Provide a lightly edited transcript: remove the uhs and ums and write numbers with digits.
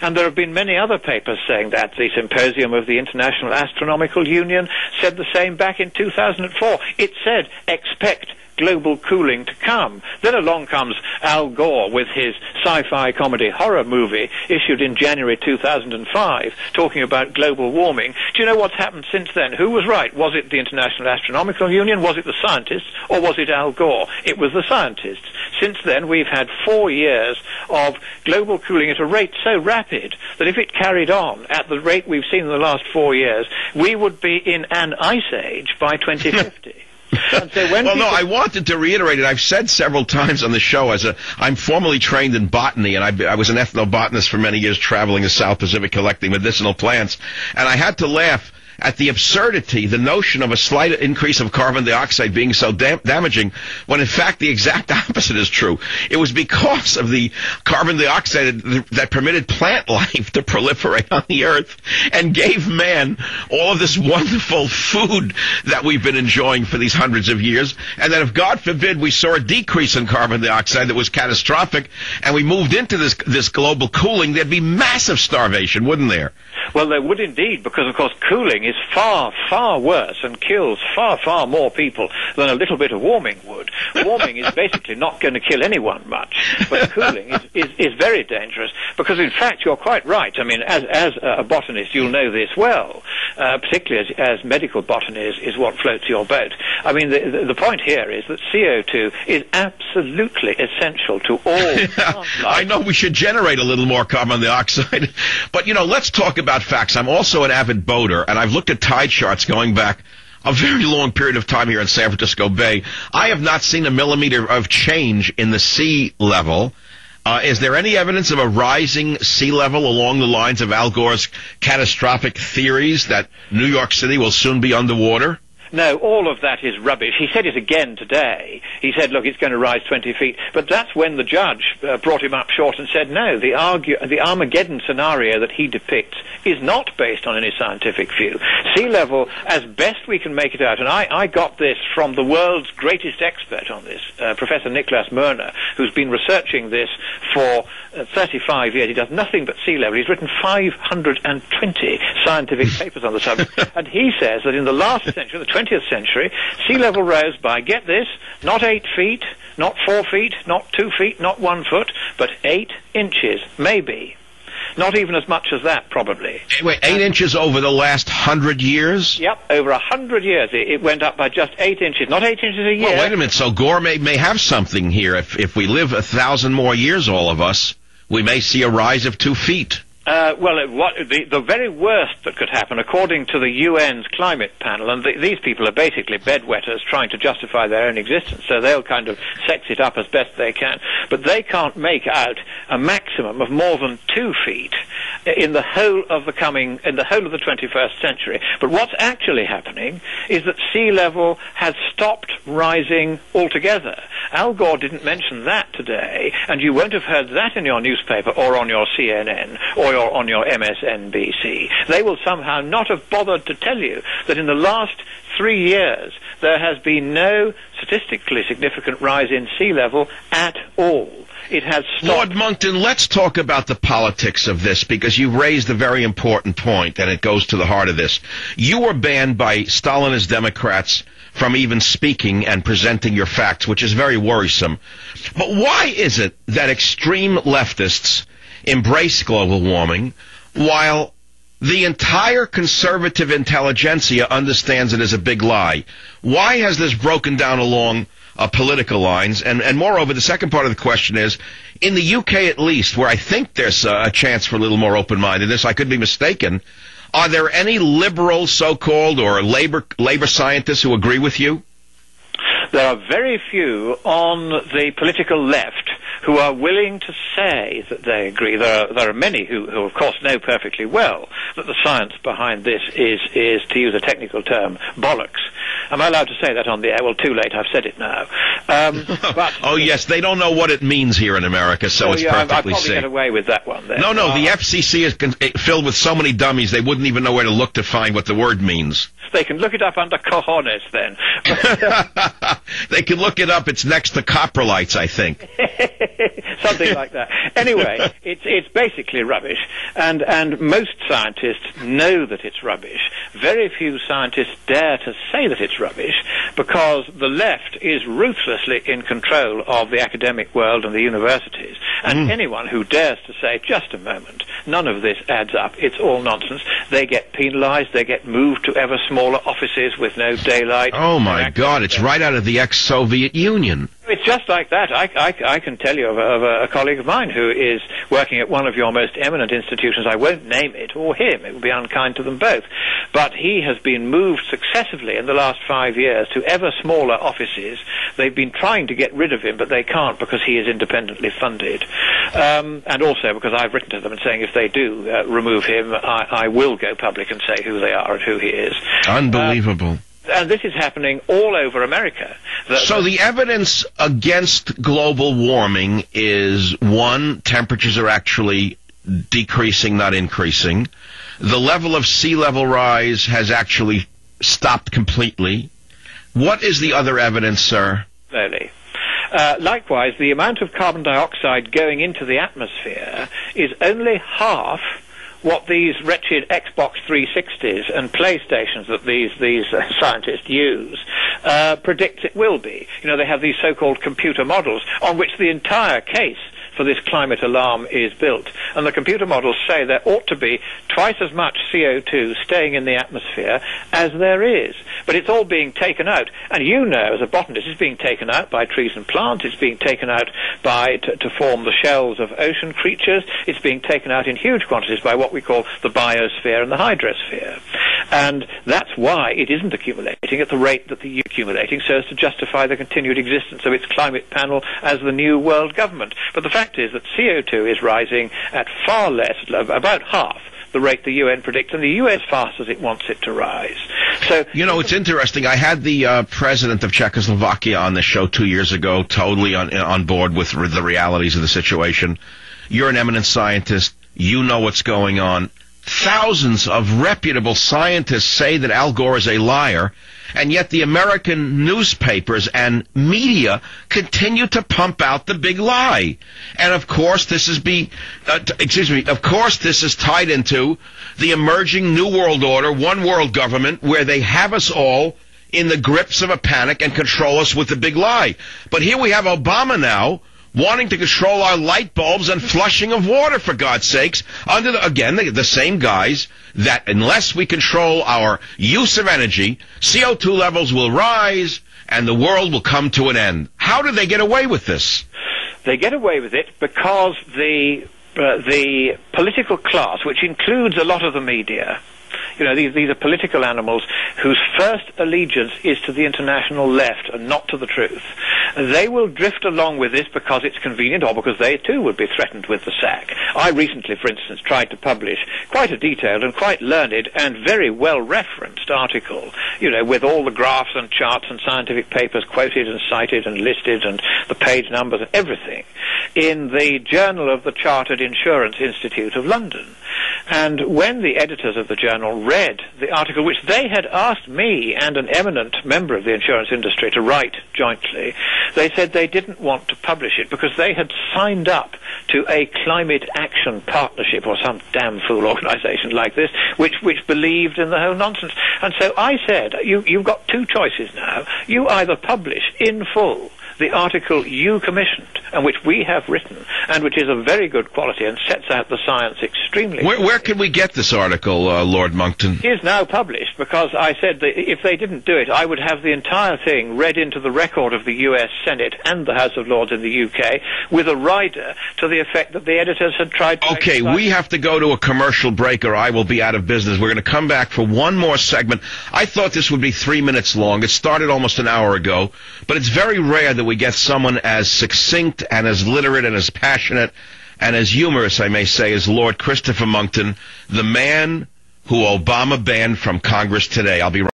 And there have been many other papers saying that. The Symposium of the International Astronomical Union said the same back in 2004. It said, expect global cooling to come. Then along comes Al Gore with his sci-fi comedy horror movie issued in January 2005 talking about global warming. Do you know what's happened since then? Who was right? Was it the International Astronomical Union? Was it the scientists? Or was it Al Gore? It was the scientists. Since then we've had 4 years of global cooling at a rate so rapid that if it carried on at the rate we've seen in the last 4 years, we would be in an ice age by 2050. So I wanted to reiterate it. I've said several times on the show, I'm formally trained in botany, and I was an ethnobotanist for many years, traveling the South Pacific collecting medicinal plants, and I had to laugh at the absurdity, the notion of a slight increase of carbon dioxide being so damaging, when in fact the exact opposite is true. It was because of the carbon dioxide that permitted plant life to proliferate on the earth and gave man all of this wonderful food that we've been enjoying for these hundreds of years, and that if, God forbid, we saw a decrease in carbon dioxide that was catastrophic and we moved into this global cooling, there'd be massive starvation, wouldn't there? Well, there would indeed, because, of course, cooling is far, far worse and kills far, far more people than a little bit of warming would. Warming is basically not going to kill anyone much, but cooling is very dangerous, because, in fact, you're quite right. I mean, as a botanist, you'll know this well, particularly as medical botany is what floats your boat. I mean, the point here is that CO2 is absolutely essential to all plant life. I know we should generate a little more carbon dioxide, but, let's talk about facts. I'm also an avid boater, and I've looked at tide charts going back a very long period of time here in San Francisco Bay. I have not seen a millimeter of change in the sea level. Is there any evidence of a rising sea level along the lines of Al Gore's catastrophic theories that New York City will soon be underwater? No, all of that is rubbish. He said it again today. He said, look, it's going to rise 20 feet. But that's when the judge brought him up short and said, no, the Armageddon scenario that he depicts is not based on any scientific view. Sea level, as best we can make it out, and I got this from the world's greatest expert on this, Professor Niklas Mörner, who's been researching this for 35 years. He does nothing but sea level. He's written 520 scientific papers on the subject. And he says that in the last century, the 20th century, sea level rose by, get this, not 8 feet, not 4 feet, not 2 feet, not 1 foot, but 8 inches, maybe. Not even as much as that, probably. Wait, 8 inches over the last 100 years? Yep, over 100 years it went up by just 8 inches, not 8 inches a year. Well, wait a minute, so Gore may have something here. If we live 1,000 more years, all of us, we may see a rise of 2 feet. The very worst that could happen, according to the UN's climate panel, and these people are basically bedwetters trying to justify their own existence, so they'll kind of sex it up as best they can, but they can't make out a maximum of more than 2 feet in the whole of the 21st century. But what's actually happening is that sea level has stopped rising altogether. Al Gore didn't mention that today, and you won't have heard that in your newspaper or on your CNN or on your MSNBC. They will somehow not have bothered to tell you that in the last 3 years there has been no statistically significant rise in sea level at all. It has stopped. Lord Monckton, let's talk about the politics of this, because you raised a very important point, and it goes to the heart of this. You were banned by Stalinist Democrats from even speaking and presenting your facts, which is very worrisome. But why is it that extreme leftists embrace global warming while the entire conservative intelligentsia understands it as a big lie? Why has this broken down along political lines? And moreover, the second part of the question is, in the UK at least, where I think there's a chance for a little more open-mindedness, I could be mistaken, are there any liberal so-called or labor scientists who agree with you? There are very few on the political left who are willing to say that they agree. There are many who of course know perfectly well that the science behind this is, to use a technical term, bollocks. Am I allowed to say that on the air? Well, too late. I've said it now. But oh, yes. They don't know what it means here in America, so it's perfectly I'll probably safe. get away with that one then. No, the FCC is filled with so many dummies they wouldn't even know where to look to find what the word means. They can look it up under cojones then. They can look it up. It's next to coprolites, I think. Something like that. Anyway, it's basically rubbish, and most scientists know that it's rubbish. Very few scientists dare to say that it's rubbish, because the left is ruthlessly in control of the academic world and the universities. And anyone who dares to say, just a moment, none of this adds up, it's all nonsense, they get penalized, they get moved to ever smaller offices with no daylight. Oh, my God, it's right out of the ex-Soviet Union. It's just like that. I can tell you of a colleague of mine who is working at one of your most eminent institutions. I won't name it, or him. It would be unkind to them both. But he has been moved successively in the last 5 years to ever smaller offices. They've been trying to get rid of him, but they can't because he is independently funded. And also because I've written to them and saying if they do remove him, I will go public and say who they are and who he is. Unbelievable. And this is happening all over America. So the evidence against global warming is, one, temperatures are actually decreasing, not increasing. The level of sea level rise has actually stopped completely. What is the other evidence, sir? Slowly. Likewise, the amount of carbon dioxide going into the atmosphere is only half what these wretched Xbox 360s and PlayStations that these scientists use predict it will be. You know, they have these so-called computer models on which the entire case for this climate alarm is built. And the computer models say there ought to be twice as much CO2 staying in the atmosphere as there is. But it's all being taken out. And you know, as a botanist, it's being taken out by trees and plants. It's being taken out to form the shells of ocean creatures. It's being taken out in huge quantities by what we call the biosphere and the hydrosphere. And that's why it isn't accumulating at the rate that the accumulating, so as to justify the continued existence of its climate panel as the new world government. But the fact is that CO2 is rising at far less, about half the rate the UN predicts, and the UN as fast as it wants it to rise. So, you know, it's interesting. I had the president of Czechoslovakia on the show 2 years ago, totally on board with the realities of the situation. You're an eminent scientist. You know what's going on. Thousands of reputable scientists say that Al Gore is a liar, and yet the American newspapers and media continue to pump out the big lie. And of course, this is tied into the emerging New World Order, one world government, where they have us all in the grips of a panic and control us with the big lie. But here we have Obama now, wanting to control our light bulbs and flushing of water, for God's sakes, under, the same guys that unless we control our use of energy, CO2 levels will rise and the world will come to an end. How do they get away with this? They get away with it because the political class, which includes a lot of the media, you know, these are political animals whose first allegiance is to the international left and not to the truth. They will drift along with this because it's convenient or because they too would be threatened with the sack. I recently, for instance, tried to publish quite a detailed and quite learned and very well-referenced article, you know, with all the graphs and charts and scientific papers quoted and cited and listed and the page numbers and everything in the Journal of the Chartered Insurance Institute of London. And when the editors of the journal read the article, which they had asked me and an eminent member of the insurance industry to write jointly, they said they didn't want to publish it because they had signed up to a climate action partnership or some damn fool organization like this, which believed in the whole nonsense. And so I said, you've got two choices now. You either publish in full the article you commissioned, and which we have written, and which is of very good quality and sets out the science extremely well. Where can we get this article, Lord Monckton? It is now published, because I said that if they didn't do it, I would have the entire thing read into the record of the US Senate and the House of Lords in the UK, with a rider to the effect that the editors had tried to... Okay, we have to go to a commercial break, or I will be out of business. We're going to come back for one more segment. I thought this would be 3 minutes long. It started almost an hour ago, but it's very rare that we get someone as succinct and as literate and as passionate and as humorous, I may say, as Lord Christopher Monckton, the man who Obama banned from Congress today. I'll be right